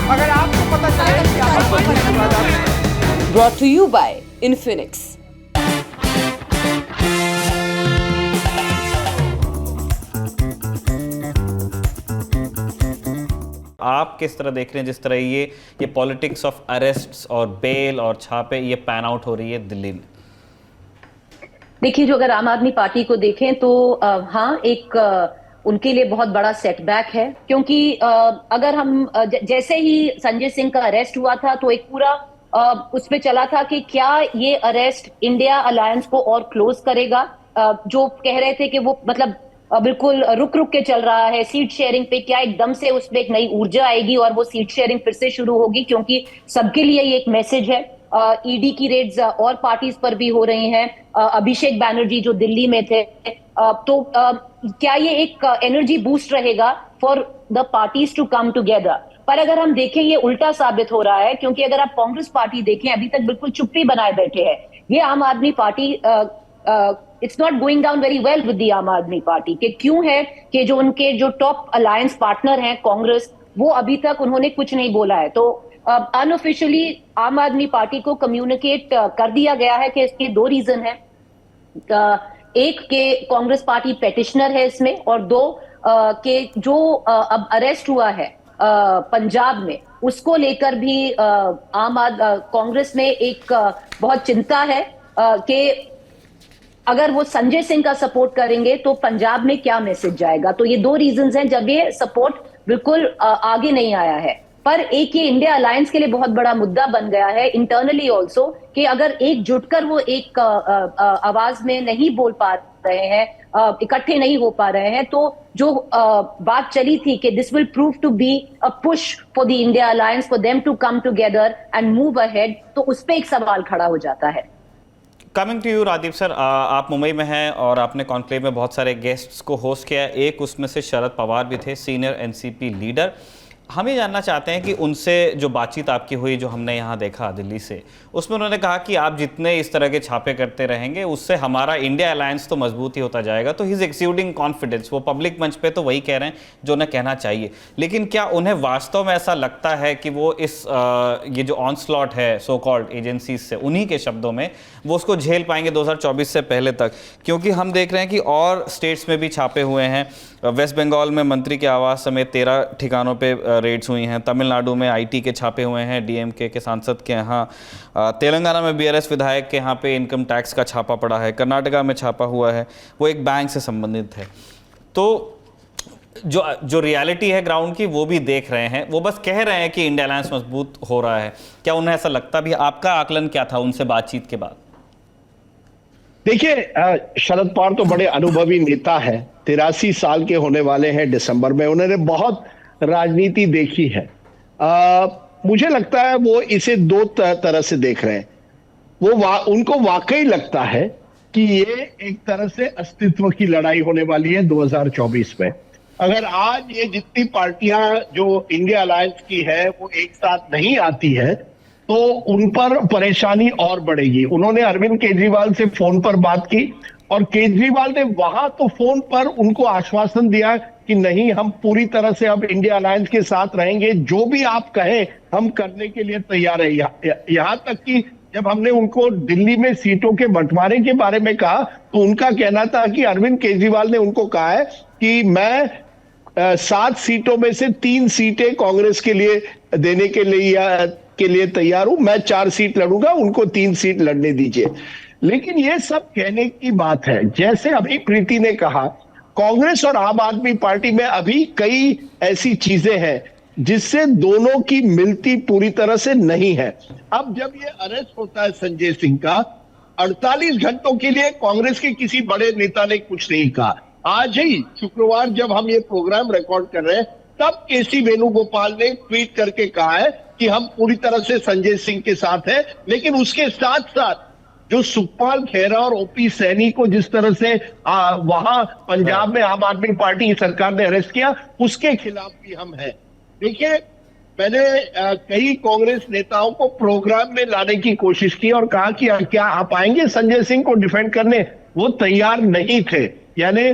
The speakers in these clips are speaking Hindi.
अगर आपको पता चले कि आप Brought to you by Infinix. आप किस तरह देख रहे हैं जिस तरह ये पॉलिटिक्स ऑफ अरेस्ट्स और बेल और छापे ये पैन आउट हो रही है दिल्ली में? देखिए, जो अगर आम आदमी पार्टी को देखें तो हाँ, एक उनके लिए बहुत बड़ा सेटबैक है, क्योंकि अगर हम जैसे ही संजय सिंह का अरेस्ट हुआ था तो एक पूरा उस पे चला था कि क्या ये अरेस्ट इंडिया अलायंस को और क्लोज करेगा। जो कह रहे थे कि वो मतलब बिल्कुल रुक रुक के चल रहा है सीट शेयरिंग पे, क्या एकदम से उसमें एक नई ऊर्जा आएगी और वो सीट शेयरिंग फिर से शुरू होगी, क्योंकि सबके लिए ये एक मैसेज है। ईडी की रेड्स और पार्टीज पर भी हो रही हैं। अभिषेक बैनर्जी जो दिल्ली में थे, तो क्या ये एक एनर्जी बूस्ट रहेगा for the parties to come together? पर अगर हम देखें ये उल्टा साबित हो रहा है, क्योंकि अगर आप कांग्रेस पार्टी देखें अभी तक बिल्कुल चुप्पी बनाए बैठे हैं। ये आम आदमी party it's not going down very well with the आम आदमी पार्टी के क्यों है कि जो उनके जो टॉप अलायंस पार्टनर हैं कांग्रेस, वो अभी तक उन्होंने कुछ नहीं बोला है। तो अनऑफिशियली आम आदमी पार्टी को कम्युनिकेट कर दिया गया है कि इसके दो रीजन है। एक के कांग्रेस पार्टी पेटिशनर है इसमें, और दो के जो अब अरेस्ट हुआ है पंजाब में, उसको लेकर भी कांग्रेस में एक बहुत चिंता है कि अगर वो संजय सिंह का सपोर्ट करेंगे तो पंजाब में क्या मैसेज जाएगा। तो ये दो रीजंस हैं जब ये सपोर्ट बिल्कुल आगे नहीं आया है। पर एक ये इंडिया अलायंस के लिए बहुत बड़ा मुद्दा बन गया है इंटरनली ऑल्सो, कि अगर एक जुटकर वो एक आवाज में नहीं बोल पा रहे हैं, इकट्ठे नहीं हो पा रहे हैं, तो जो बात चली थी कि this will prove to be a push for the India alliance for them to come together and move ahead, तो उस पर एक सवाल खड़ा हो जाता है। Coming to you Radeep sir, आप मुंबई में हैं और आपने कॉन्क्लेव में बहुत सारे गेस्ट्स को होस्ट किया। एक उसमें से शरद पवार भी थे, सीनियर एनसीपी लीडर। हम ये जानना चाहते हैं कि उनसे जो बातचीत आपकी हुई, जो हमने यहाँ देखा दिल्ली से, उसमें उन्होंने कहा कि आप जितने इस तरह के छापे करते रहेंगे उससे हमारा इंडिया अलायंस तो मजबूत ही होता जाएगा। तो ही इज एक्सुडिंग कॉन्फिडेंस। वो पब्लिक मंच पे तो वही कह रहे हैं जो उन्हें कहना चाहिए, लेकिन क्या उन्हें वास्तव में ऐसा लगता है कि वो इस ये जो ऑनस्लॉट है सो कॉल्ड एजेंसीज से, उन्हीं के शब्दों में, वो उसको झेल पाएंगे 2024 से पहले तक? क्योंकि हम देख रहे हैं कि और स्टेट्स में भी छापे हुए हैं। वेस्ट बंगाल में मंत्री के आवास समेत 13 ठिकानों पे रेड्स हुई हैं। तमिलनाडु में आईटी के छापे हुए हैं, डीएमके के सांसद के यहाँ। तेलंगाना में बीआरएस विधायक के यहाँ पे इनकम टैक्स का छापा पड़ा है। कर्नाटका में छापा हुआ है, वो एक बैंक से संबंधित है। तो जो रियलिटी है ग्राउंड की, वो भी देख रहे हैं। वो बस कह रहे हैं कि इंडिया अलायंस मजबूत हो रहा है। क्या उन्हें ऐसा लगता भी? आपका आकलन क्या था उनसे बातचीत के बाद? देखिए, शरद पवार तो बड़े अनुभवी नेता है, 83 साल के होने वाले हैं दिसंबर में। उन्होंने बहुत राजनीति देखी है। मुझे लगता है वो इसे दो तरह से देख रहे हैं। उनको वाकई लगता है कि ये एक तरह से अस्तित्व की लड़ाई होने वाली है 2024 में। अगर आज ये जितनी पार्टियां जो इंडिया अलायंस की है वो एक साथ नहीं आती है तो उन पर परेशानी और बढ़ेगी। उन्होंने अरविंद केजरीवाल से फोन पर बात की और केजरीवाल ने वहां तो फोन पर उनको आश्वासन दिया कि नहीं, हम पूरी तरह से अब इंडिया अलायंस के साथ रहेंगे, जो भी आप कहें हम करने के लिए तैयार है। यहां तक कि जब हमने उनको दिल्ली में सीटों के बंटवारे के बारे में कहा तो उनका कहना था कि अरविंद केजरीवाल ने उनको कहा है कि मैं 7 सीटों में से 3 सीटें कांग्रेस के लिए देने के लिए तैयार हूं, मैं 4 सीट लड़ूंगा, उनको 3 सीट लड़ने दीजिए। लेकिन ये सब कहने की बात है। जैसे अभी प्रीति ने कहा, कांग्रेस और आम आदमी पार्टी में अभी कई ऐसी चीजें हैं जिससे दोनों की मिलती पूरी तरह से नहीं है। अब जब ये अरेस्ट होता है संजय सिंह का, 48 घंटों के लिए कांग्रेस के किसी बड़े नेता ने कुछ नहीं कहा। आज ही शुक्रवार जब हम ये प्रोग्राम रिकॉर्ड कर रहे हैं, तब केसी वेणुगोपाल ने ट्वीट करके कहा है कि हम पूरी तरह से संजय सिंह के साथ हैं। लेकिन उसके साथ साथ जो सुखपाल खेरा और ओपी सैनी को जिस तरह से वहां पंजाब में आम आदमी पार्टी की सरकार ने अरेस्ट किया, उसके खिलाफ भी हम हैं। देखिए, मैंने कई कांग्रेस नेताओं को प्रोग्राम में लाने की कोशिश की और कहा कि क्या आप आएंगे संजय सिंह को डिफेंड करने? वो तैयार नहीं थे। यानी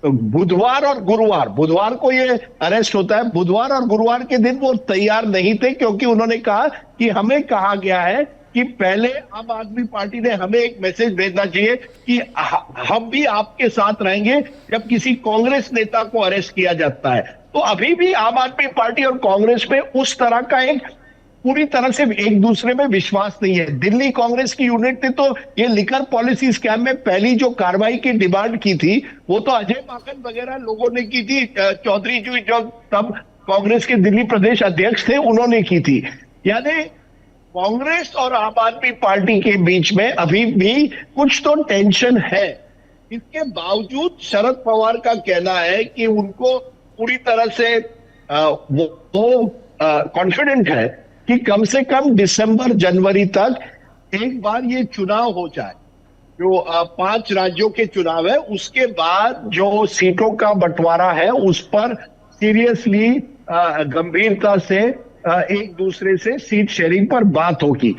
बुधवार और गुरुवार, बुधवार को ये अरेस्ट होता है, बुधवार और गुरुवार के दिन वो तैयार नहीं थे, क्योंकि उन्होंने कहा कि हमें कहा गया है कि पहले आम आदमी पार्टी ने हमें एक मैसेज भेजना चाहिए कि हम भी आपके साथ रहेंगे जब किसी कांग्रेस नेता को अरेस्ट किया जाता है। तो अभी भी आम आदमी पार्टी और कांग्रेस में उस तरह का एक पूरी तरह से एक दूसरे में विश्वास नहीं है। दिल्ली कांग्रेस की यूनिट ने तो ये लिकर पॉलिसी स्कैम में पहली जो कार्रवाई की डिमांड की थी वो तो अजय माकन वगैरह लोगों ने की थी, चौधरी जी जो तब कांग्रेस के दिल्ली प्रदेश अध्यक्ष थे उन्होंने की थी। यानी कांग्रेस और आम आदमी पार्टी के बीच में अभी भी कुछ तो टेंशन है। इसके बावजूद शरद पवार का कहना है कि उनको पूरी तरह से वो कॉन्फिडेंट है कि कम से कम दिसंबर जनवरी तक एक बार ये चुनाव हो जाए, जो 5 राज्यों के चुनाव है, उसके बाद जो सीटों का बंटवारा है उस पर सीरियसली गंभीरता से एक दूसरे से सीट शेयरिंग पर बात होगी।